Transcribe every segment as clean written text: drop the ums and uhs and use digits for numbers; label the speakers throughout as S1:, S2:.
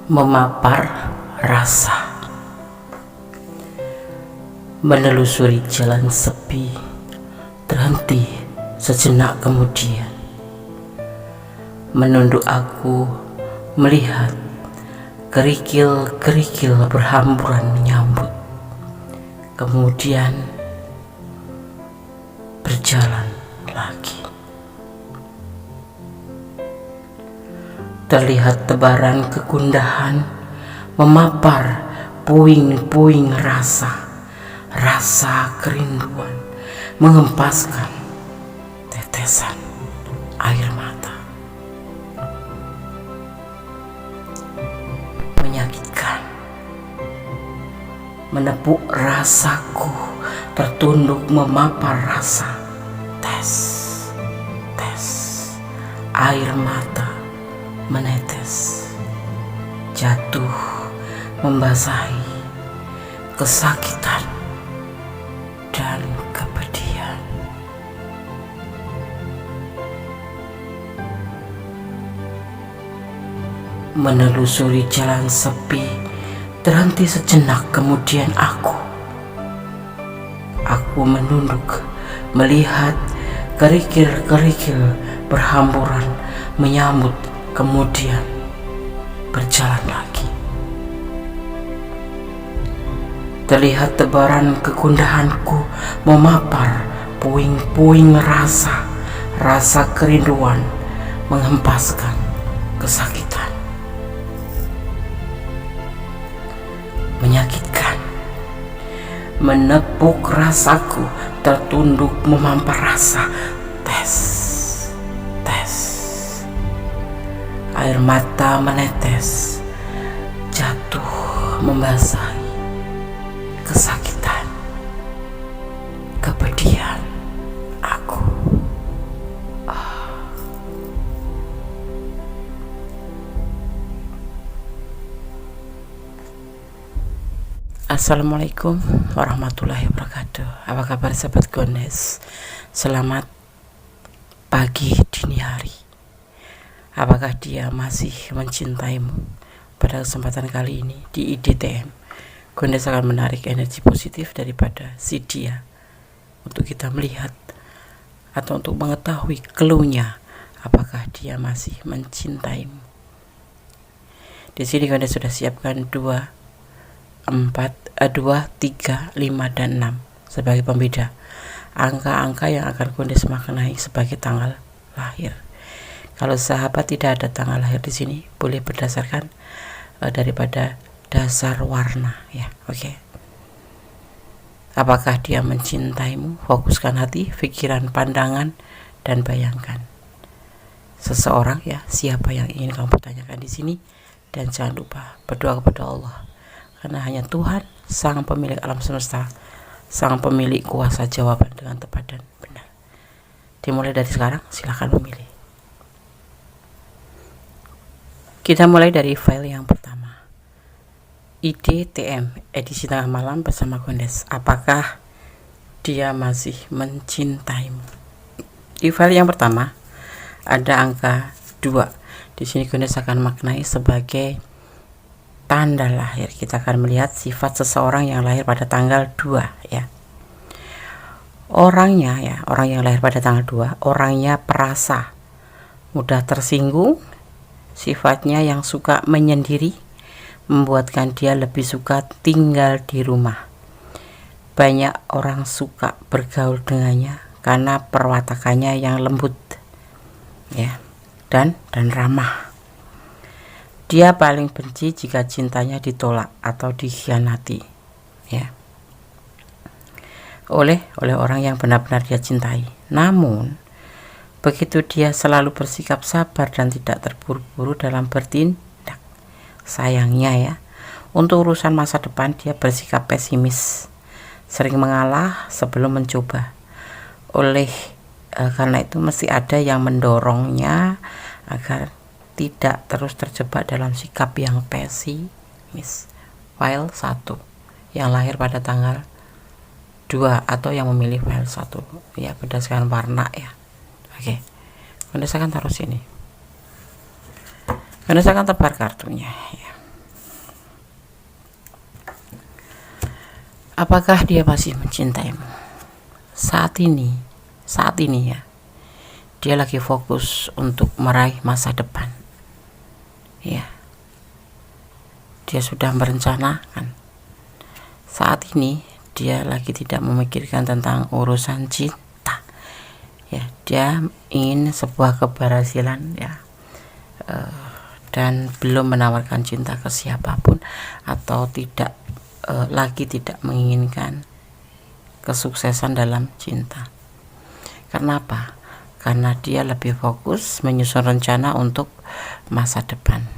S1: Memapar rasa, menelusuri jalan sepi, terhenti sejenak kemudian. Menunduk aku melihat kerikil-kerikil berhamburan menyambut, kemudian berjalan lagi. Terlihat tebaran kegundahan memapar puing-puing rasa kerinduan, menghempaskan tetesan air mata. Menyakitkan, menepuk rasaku, tertunduk memapar rasa. Tes, air mata menetes, jatuh membasahi kesakitan dan kepedihan. Menelusuri jalan sepi, terhenti sejenak kemudian aku menunduk melihat kerikil-kerikil berhamburan menyambut, kemudian berjalan lagi. Terlihat tebaran kegundahanku memapar puing-puing rasa kerinduan, menghempaskan kesakitan. Menyakitkan, menepuk rasaku, tertunduk memampar rasa. Tes, air mata menetes, jatuh membasahi kesakitan, kepedihan aku. Assalamualaikum warahmatullahi wabarakatuh. Apa kabar sahabat Gondes? Selamat pagi dini hari. Apakah dia masih mencintaimu? Pada kesempatan kali ini di IDTM, Gondes akan menarik energi positif daripada si dia untuk kita melihat atau untuk mengetahui clue-nya, apakah dia masih mencintaimu. Di sini Gondes sudah siapkan 2, 3, 5, dan 6 sebagai pembeda angka-angka yang akan Gondes maknai sebagai tanggal lahir. Kalau sahabat tidak ada tanggal lahir di sini, boleh berdasarkan daripada dasar warna, ya. Oke. Apakah dia mencintaimu? Fokuskan hati, pikiran, pandangan, dan bayangkan seseorang, ya, siapa yang ingin kamu tanyakan di sini. Dan jangan lupa berdoa kepada Allah, karena hanya Tuhan, sang pemilik alam semesta, sang pemilik kuasa jawaban dengan tepat dan benar. Dimulai dari sekarang, silakan memilih. Kita mulai dari file yang pertama, IDTM edisi tengah malam bersama Gondes. Apakah dia masih mencintaimu? Di file yang pertama ada angka 2. Di sini Gondes akan maknai sebagai tanda lahir. Kita akan melihat sifat seseorang yang lahir pada tanggal 2, ya. Orang yang lahir pada tanggal 2, orangnya perasa, mudah tersinggung, sifatnya yang suka menyendiri, membuatkan dia lebih suka tinggal di rumah. Banyak orang suka bergaul dengannya karena perwatakannya yang lembut, ya, dan ramah. Dia paling benci jika cintanya ditolak atau dikhianati, ya, oleh orang yang benar-benar dia cintai. Namun begitu dia selalu bersikap sabar dan tidak terburu-buru dalam bertindak. Sayangnya, ya, untuk urusan masa depan dia bersikap pesimis, sering mengalah sebelum mencoba. Karena itu mesti ada yang mendorongnya agar tidak terus terjebak dalam sikap yang pesimis. File 1 yang lahir pada tanggal 2 atau yang memilih file 1, ya, berdasarkan warna, ya. Oke, Anda akan taruh sini. Anda akan tebar kartunya, ya. Apakah dia masih mencintaimu? Saat ini ya, dia lagi fokus untuk meraih masa depan. Ya, dia sudah merencanakan. Saat ini dia lagi tidak memikirkan tentang urusan cinta. Ya, dia ingin sebuah keberhasilan, ya, dan belum menawarkan cinta ke siapapun, atau lagi tidak menginginkan kesuksesan dalam cinta. Karena apa? Karena dia lebih fokus menyusun rencana untuk masa depan.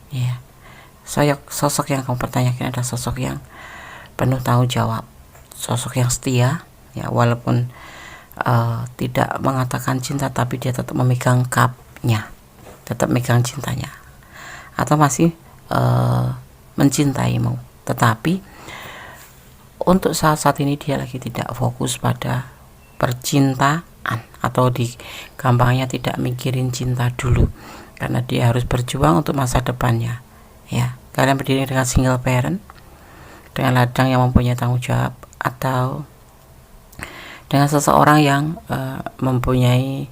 S1: Ya, sosok yang kamu pertanyakan adalah sosok yang penuh tanggung jawab, sosok yang setia, ya, walaupun tidak mengatakan cinta, tapi dia tetap memegang cupnya, tetap megang cintanya, atau masih mencintaimu. Tetapi untuk saat ini dia lagi tidak fokus pada percintaan, atau di gampangnya tidak mikirin cinta dulu, karena dia harus berjuang untuk masa depannya. Ya, kalian berdiri dengan single parent, dengan ladang yang mempunyai tanggung jawab, atau dengan seseorang yang mempunyai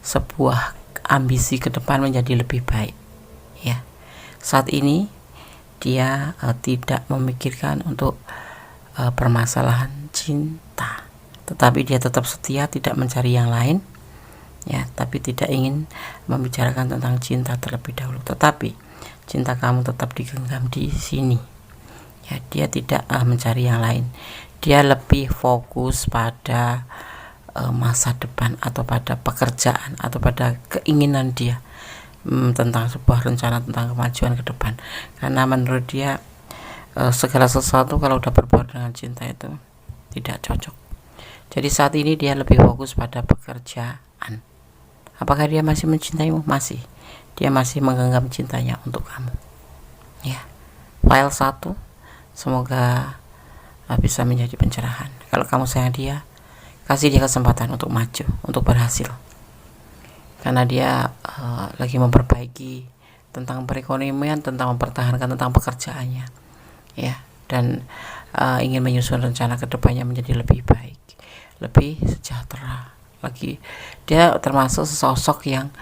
S1: sebuah ambisi ke depan menjadi lebih baik. Ya, saat ini dia tidak memikirkan untuk permasalahan cinta, tetapi dia tetap setia, tidak mencari yang lain, ya, tapi tidak ingin membicarakan tentang cinta terlebih dahulu. Tetapi cinta kamu tetap digenggam di sini, ya. Dia tidak mencari yang lain, dia lebih fokus pada masa depan, atau pada pekerjaan, atau pada keinginan dia tentang sebuah rencana tentang kemajuan ke depan. Karena menurut dia segala sesuatu kalau udah berbau dengan cinta itu tidak cocok. Jadi saat ini dia lebih fokus pada pekerjaan. Apakah dia masih mencintaimu? Masih. Dia masih menggenggam cintanya untuk kamu. Ya. File 1 semoga bisa menjadi pencerahan. Kalau kamu sayang dia, kasih dia kesempatan untuk maju, untuk berhasil. Karena dia lagi memperbaiki tentang perekonomian, tentang mempertahankan tentang pekerjaannya, ya, dan ingin menyusun rencana kedepannya menjadi lebih baik, lebih sejahtera lagi. Dia termasuk sosok yang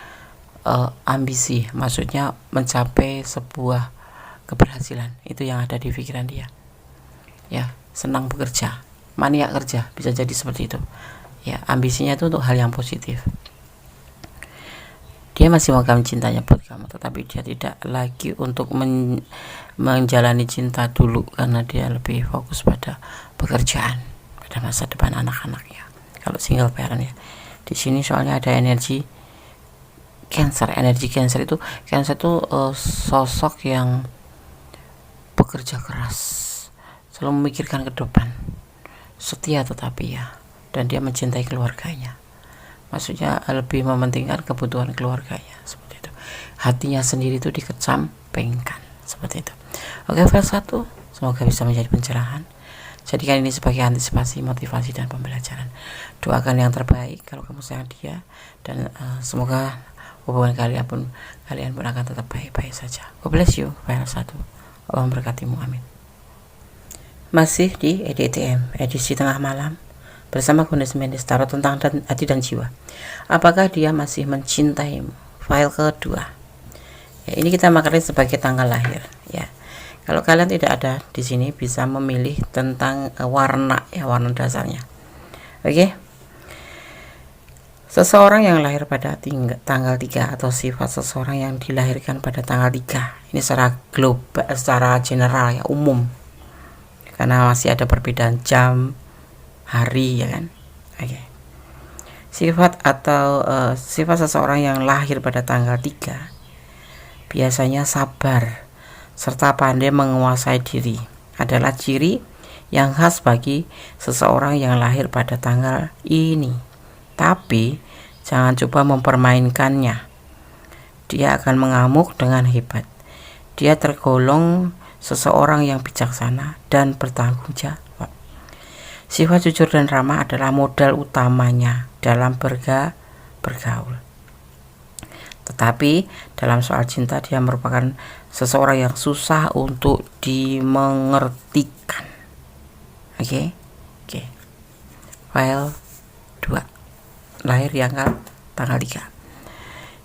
S1: ambisi, maksudnya mencapai sebuah keberhasilan, itu yang ada di pikiran dia. Ya, senang bekerja, maniak kerja, bisa jadi seperti itu. Ya, ambisinya itu untuk hal yang positif. Dia masih memegang cintanya buat kamu, tetapi dia tidak lagi untuk menjalani cinta dulu, karena dia lebih fokus pada pekerjaan, pada masa depan anak-anaknya. Kalau single parent, ya, di sini soalnya ada energi Cancer. Energi Cancer itu sosok yang bekerja keras, selalu memikirkan ke depan, setia tetapi, ya, dan dia mencintai keluarganya. Maksudnya lebih mementingkan kebutuhan keluarganya, seperti itu. Hatinya sendiri itu dikesampingkan, seperti itu. Oke, file 1 semoga bisa menjadi pencerahan. Jadikan ini sebagai antisipasi, motivasi, dan pembelajaran. Doakan yang terbaik kalau kamu sayang dia, dan semoga hubungan kalian pun akan tetap baik-baik saja. God bless you. File 1, Allah memberkatimu, amin. Masih di EDTM edisi tengah malam bersama Gunes Mendes, tarot tentang hati dan jiwa. Apakah dia masih mencintaimu? File kedua. Ya, ini kita maknai sebagai tanggal lahir, ya. Kalau kalian tidak ada di sini, bisa memilih tentang warna, ya, warna dasarnya. Oke. Seseorang yang lahir pada tanggal 3, atau sifat seseorang yang dilahirkan pada tanggal 3. Ini secara global, secara general, ya, umum. Karena masih ada perbedaan jam, hari, ya kan. Oke. Sifat seseorang yang lahir pada tanggal 3 biasanya sabar serta pandai menguasai diri, adalah ciri yang khas bagi seseorang yang lahir pada tanggal ini. Tapi jangan coba mempermainkannya, dia akan mengamuk dengan hebat. Dia tergolong seseorang yang bijaksana dan bertanggung jawab. Sifat jujur dan ramah adalah modal utamanya dalam bergaul. Tetapi dalam soal cinta, dia merupakan seseorang yang susah untuk dimengertikan. Oke. Oke. File 2. Lahir yang tanggal 3.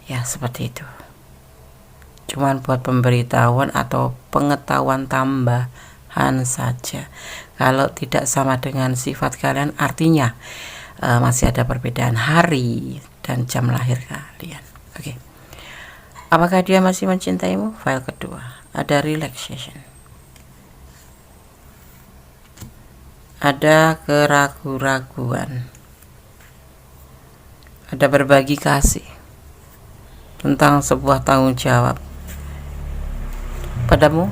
S1: Ya, seperti itu. Cuman buat pemberitahuan atau pengetahuan tambahan saja. Kalau tidak sama dengan sifat kalian, artinya masih ada perbedaan hari dan jam lahir kalian. Oke. Apakah dia masih mencintaimu? File kedua. Ada relaxation. Ada keraguan-raguan. Ada berbagi kasih tentang sebuah tanggung jawab. Padamu,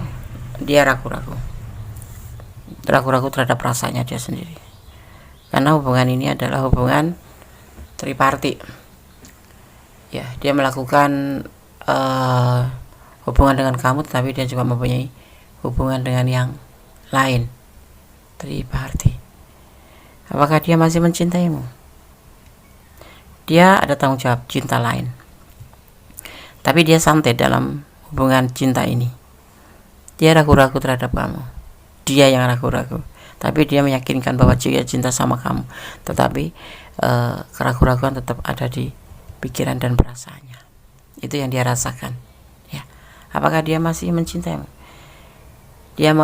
S1: dia ragu-ragu terhadap perasaannya dia sendiri, karena hubungan ini adalah hubungan triparti. Ya, dia melakukan hubungan dengan kamu, tetapi dia juga mempunyai hubungan dengan yang lain, triparti. Apakah dia masih mencintaimu? Dia ada tanggung jawab cinta lain, tapi dia santai dalam hubungan cinta ini. Dia ragu-ragu terhadap kamu. Dia yang ragu-ragu, tapi dia meyakinkan bahwa dia cinta sama kamu. Tetapi keraguan-raguan tetap ada di pikiran dan perasaannya. Itu yang dia rasakan. Ya. Apakah dia masih mencintaimu? Dia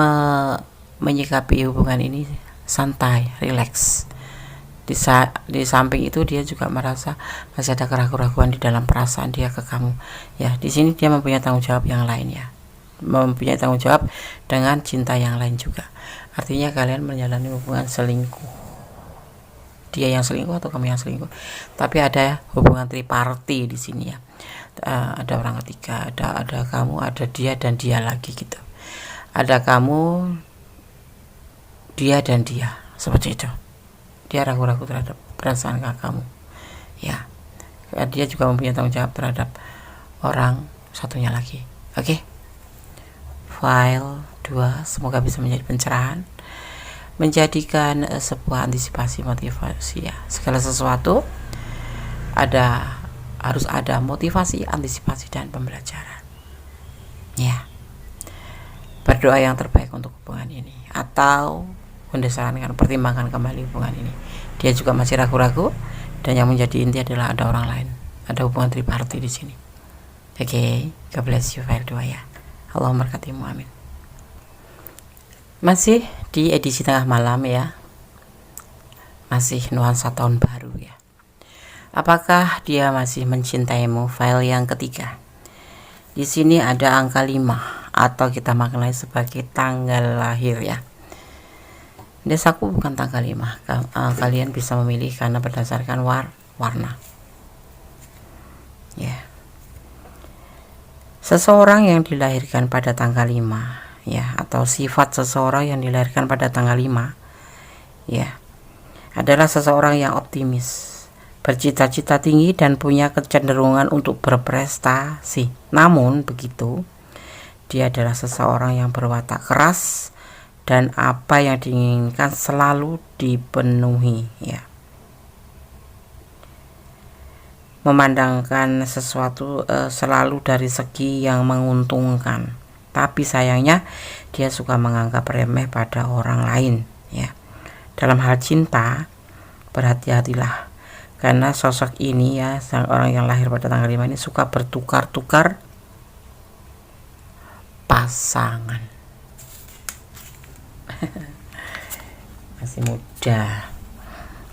S1: menyikapi hubungan ini santai, rileks. Di samping itu dia juga merasa masih ada keraguan-raguan di dalam perasaan dia ke kamu. Ya, di sini dia mempunyai tanggung jawab yang lain, ya. Mempunyai tanggung jawab dengan cinta yang lain juga. Artinya kalian menjalani hubungan selingkuh. Dia yang selingkuh atau kamu yang selingkuh. Tapi ada hubungan triparti di sini, ya. Ada orang ketiga, ada kamu, ada dia dan dia lagi gitu. Ada kamu, dia dan dia, seperti itu. Dia ragu-ragu terhadap perasaan kamu. Ya. Dia juga mempunyai tanggung jawab terhadap orang satunya lagi. Oke. File 2, semoga bisa menjadi pencerahan, menjadikan sebuah antisipasi motivasi, ya. Segala sesuatu harus ada motivasi, antisipasi dan pembelajaran. Ya. Berdoa yang terbaik untuk hubungan ini, atau mendesakan, pertimbangkan kembali hubungan ini. Dia juga masih ragu-ragu, dan yang menjadi inti adalah ada orang lain, ada hubungan triparti di sini. Oke, God bless you, file 2, ya. Allah memberkatimu, amin. Masih di edisi tengah malam, ya. Masih nuansa tahun baru, ya. Apakah dia masih mencintaimu? File yang ketiga. Di sini ada angka 5 atau kita maknai sebagai tanggal lahir, ya. Desaku bukan tanggal 5. Kalian bisa memilih karena berdasarkan warna. Ya. Seseorang yang dilahirkan pada tanggal 5, ya, atau sifat seseorang yang dilahirkan pada tanggal 5, ya, adalah seseorang yang optimis, bercita-cita tinggi dan punya kecenderungan untuk berprestasi. Namun begitu, dia adalah seseorang yang berwatak keras dan apa yang diinginkan selalu dipenuhi, ya. Memandangkan sesuatu selalu dari segi yang menguntungkan, tapi sayangnya dia suka menganggap remeh pada orang lain, ya. Dalam hal cinta, berhati-hatilah, karena sosok ini, ya, sang orang yang lahir pada tanggal 5 ini suka bertukar-tukar pasangan. Masih muda.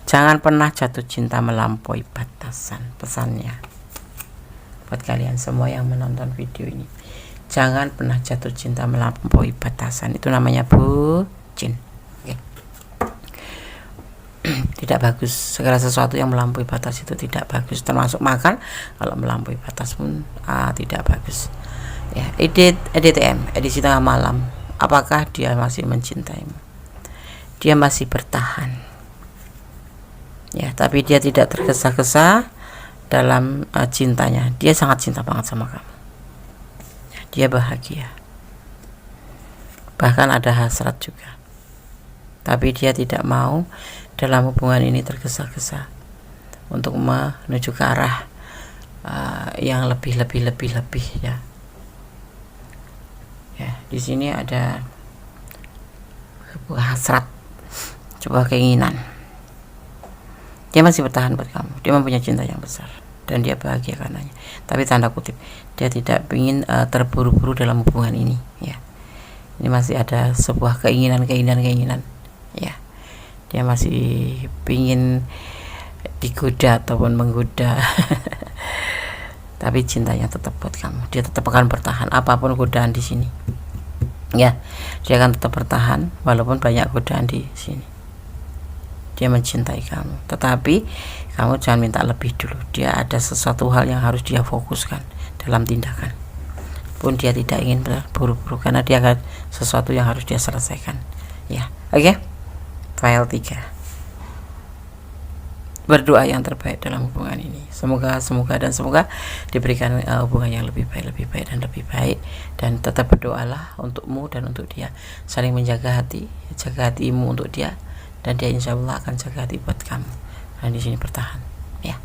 S1: Jangan pernah jatuh cinta melampaui batasan, pesannya buat kalian semua yang menonton video ini. Jangan pernah jatuh cinta melampaui batasan, itu namanya bucin. Oke. Tidak bagus. Segala sesuatu yang melampaui batas itu tidak bagus, termasuk makan. Kalau melampaui batas pun tidak bagus, ya. EDTM, edisi tengah malam. Apakah dia masih mencintaimu? Dia masih bertahan, ya, tapi dia tidak tergesa-gesa dalam cintanya. Dia sangat cinta banget sama kamu, ya, dia bahagia, bahkan ada hasrat juga, tapi dia tidak mau dalam hubungan ini tergesa-gesa untuk menuju ke arah yang lebih, ya. Ya, di sini ada sebuah hasrat sebuah keinginan. Dia masih bertahan buat kamu, dia mempunyai cinta yang besar dan dia bahagia karenanya. Tapi tanda kutip, dia tidak ingin terburu-buru dalam hubungan ini, ya. Ini masih ada sebuah keinginan, ya. Dia masih ingin digoda ataupun menggoda. Tapi cintanya tetap buat kamu. Dia tetap akan bertahan apapun godaan di sini. Ya, dia akan tetap bertahan walaupun banyak godaan di sini. Dia mencintai kamu, tetapi kamu jangan minta lebih dulu. Dia ada sesuatu hal yang harus dia fokuskan dalam tindakan. Pun dia tidak ingin buru-buru karena dia ada sesuatu yang harus dia selesaikan. Ya, oke. File 3. Berdoa yang terbaik dalam hubungan ini. Semoga diberikan hubungan yang lebih baik dan tetap berdoalah untukmu dan untuk dia. Saling menjaga hati, jaga hatimu untuk dia. Dan dia insya Allah akan jaga hati buat kamu. Dan di sini bertahan, ya.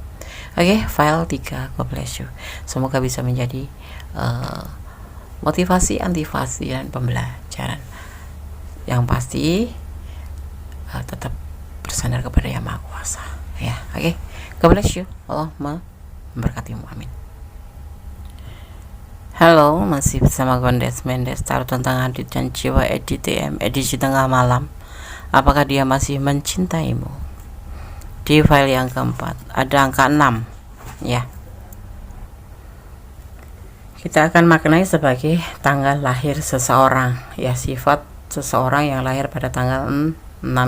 S1: Oke, file 3. God bless you. Semoga bisa menjadi motivasi, antivasi dan pembelajaran. Yang pasti tetap bersandar kepada Yang Maha Kuasa, ya. Oke, God bless you. Allah memberkatimu. Amin. Halo, masih bersama Gondes Mendes, taruh tentang Hadit dan Jiwa EDTM edisi tengah malam. Apakah dia masih mencintaimu? Di file yang keempat ada angka 6, ya. Kita akan maknai sebagai tanggal lahir seseorang, ya, sifat seseorang yang lahir pada tanggal 6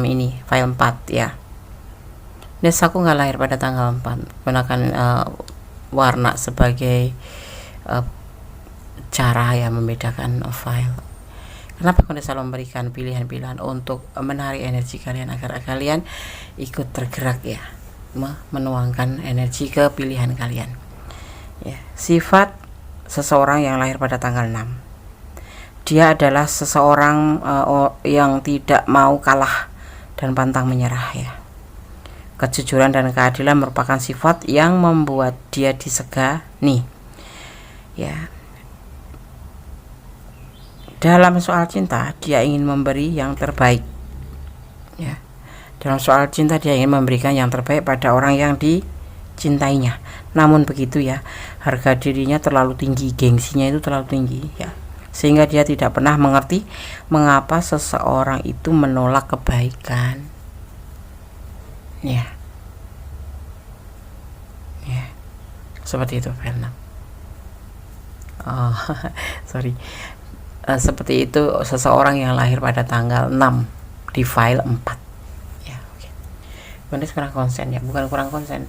S1: ini, file 4, ya. Nes, aku nggak lahir pada tanggal 4. Gunakan warna sebagai cara yang membedakan file. Kenapa aku selalu memberikan pilihan-pilihan untuk menarik energi kalian agar kalian ikut tergerak, ya, menuangkan energi ke pilihan kalian, ya. Sifat seseorang yang lahir pada tanggal 6, dia adalah seseorang yang tidak mau kalah dan pantang menyerah, ya. Kejujuran dan keadilan merupakan sifat yang membuat dia disegani, ya. Dalam soal cinta, dia ingin memberi yang terbaik, ya. Dalam soal cinta, dia ingin memberikan yang terbaik pada orang yang dicintainya. Namun begitu, ya, harga dirinya terlalu tinggi, gengsinya itu terlalu tinggi, ya, sehingga dia tidak pernah mengerti mengapa seseorang itu menolak kebaikan, ya. Ya, seperti itu, Fernand. Oh, sorry. Seperti itu seseorang yang lahir pada tanggal 6 di file 4, ya. Oke. Gondes kurang konsen, ya, bukan kurang konsen,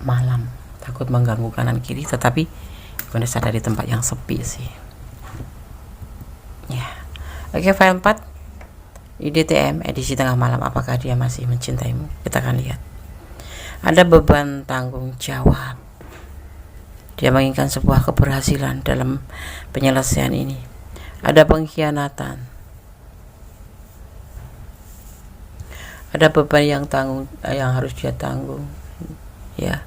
S1: malam takut mengganggu kanan kiri, tetapi Gondes ada di tempat yang sepi sih, ya. Oke, file 4 IDTM edisi tengah malam. Apakah dia masih mencintaimu? Kita akan lihat. Ada beban tanggung jawab. Dia menginginkan sebuah keberhasilan dalam penyelesaian ini. Ada pengkhianatan. Ada beban yang harus dia tanggung, ya.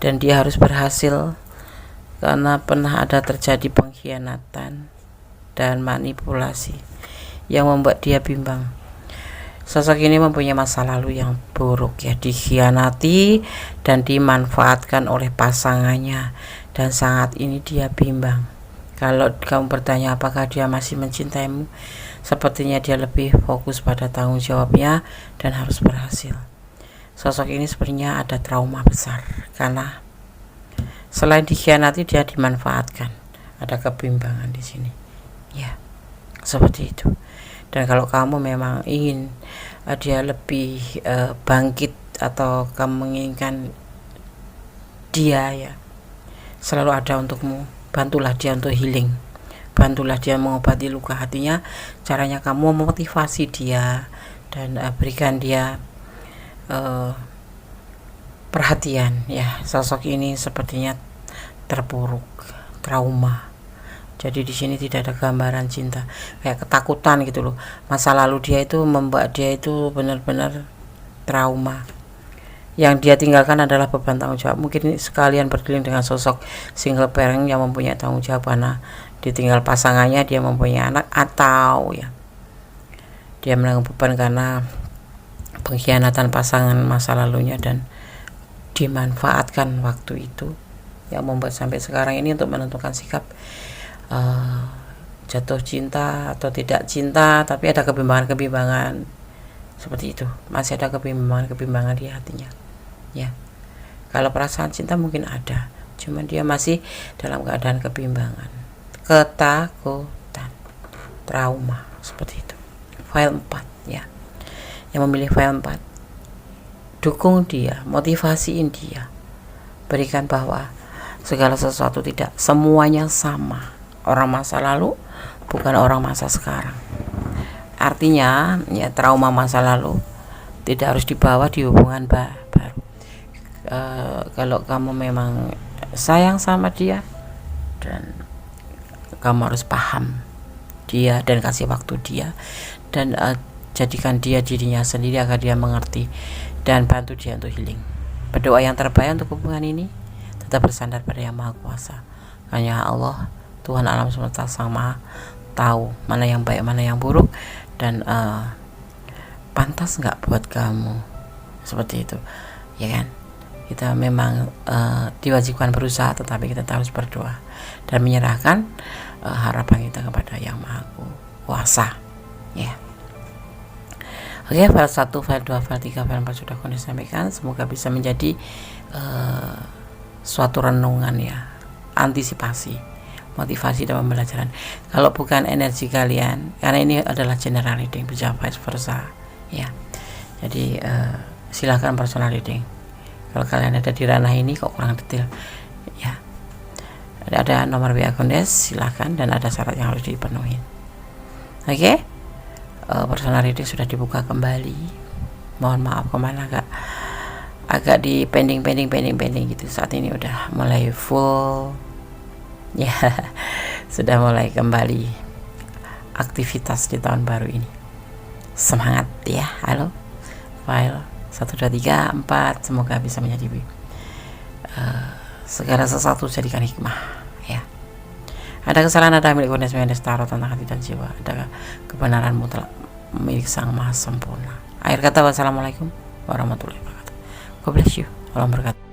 S1: Dan dia harus berhasil karena pernah ada terjadi pengkhianatan dan manipulasi yang membuat dia bimbang. Sosok ini mempunyai masa lalu yang buruk, ya, dikhianati dan dimanfaatkan oleh pasangannya, dan saat ini dia bimbang. Kalau kamu bertanya apakah dia masih mencintaimu, sepertinya dia lebih fokus pada tanggung jawabnya dan harus berhasil. Sosok ini sepertinya ada trauma besar karena selain dikhianati dia dimanfaatkan. Ada kebimbangan di sini, ya, seperti itu. Dan kalau kamu memang ingin dia lebih bangkit atau kamu menginginkan dia, ya, selalu ada untukmu, bantulah dia untuk healing, bantulah dia mengobati luka hatinya. Caranya kamu memotivasi dia dan berikan dia perhatian, ya. Sosok ini sepertinya terpuruk, trauma. Jadi di sini tidak ada gambaran cinta, kayak ketakutan gitu loh. Masa lalu dia itu membuat dia itu benar-benar trauma. Yang dia tinggalkan adalah beban tanggung jawab. Mungkin sekalian berkeliling dengan sosok single parent yang mempunyai tanggung jawab karena ditinggal pasangannya, dia mempunyai anak, atau ya dia menanggung beban karena pengkhianatan pasangan masa lalunya dan dimanfaatkan waktu itu yang membuat sampai sekarang ini untuk menentukan sikap jatuh cinta atau tidak cinta, tapi ada kebimbangan seperti itu, masih ada kebimbangan di hatinya ya. Kalau perasaan cinta mungkin ada, cuman dia masih dalam keadaan kebimbangan, ketakutan, trauma seperti itu. File 4 ya, yang memilih file 4, dukung dia, motivasiin dia, berikan bahwa segala sesuatu tidak semuanya sama. Orang masa lalu bukan orang masa sekarang. Artinya ya, trauma masa lalu tidak harus dibawa di hubungan baru. Kalau kamu memang sayang sama dia, dan kamu harus paham dia dan kasih waktu dia, dan jadikan dia dirinya sendiri agar dia mengerti, dan bantu dia untuk healing. Berdoa yang terbaik untuk hubungan ini, tetap bersandar pada Yang Maha Kuasa. Hanya Allah, Tuhan alam semesta, Sang Maha tahu mana yang baik, mana yang buruk, dan pantas nggak buat kamu seperti itu, ya kan? Kita memang diwajibkan berusaha, tetapi kita harus berdoa dan menyerahkan harapan kita kepada Yang Maha Kuasa, ya. Oke, file 1, file 2, file 3, file 4 sudah kami sampaikan. Semoga bisa menjadi suatu renungan ya, antisipasi, motivasi dalam pembelajaran. Kalau bukan energi kalian, karena ini adalah general reading, bisa vice versa ya. Jadi silakan personal reading. Kalau kalian ada di ranah ini kok kurang detail ya, ada nomor WA Kondes, silakan, dan ada syarat yang harus dipenuhi. Oke. Personal reading sudah dibuka kembali. Mohon maaf kemana agak di pending gitu. Saat ini udah mulai full ya, sudah mulai kembali aktivitas di tahun baru ini. Semangat ya. Halo, file 1, 2, 3, 4 semoga bisa menjadi segala sesuatu jadikan hikmah ya. Ada kesalahan, ada milik Kondes Tarot tentang hati dan jiwa, ada kebenaran mutlak milik Sang Maha Sempurna. Akhir kata, wassalamualaikum warahmatullahi wabarakatuh. God bless you. Salam berkat.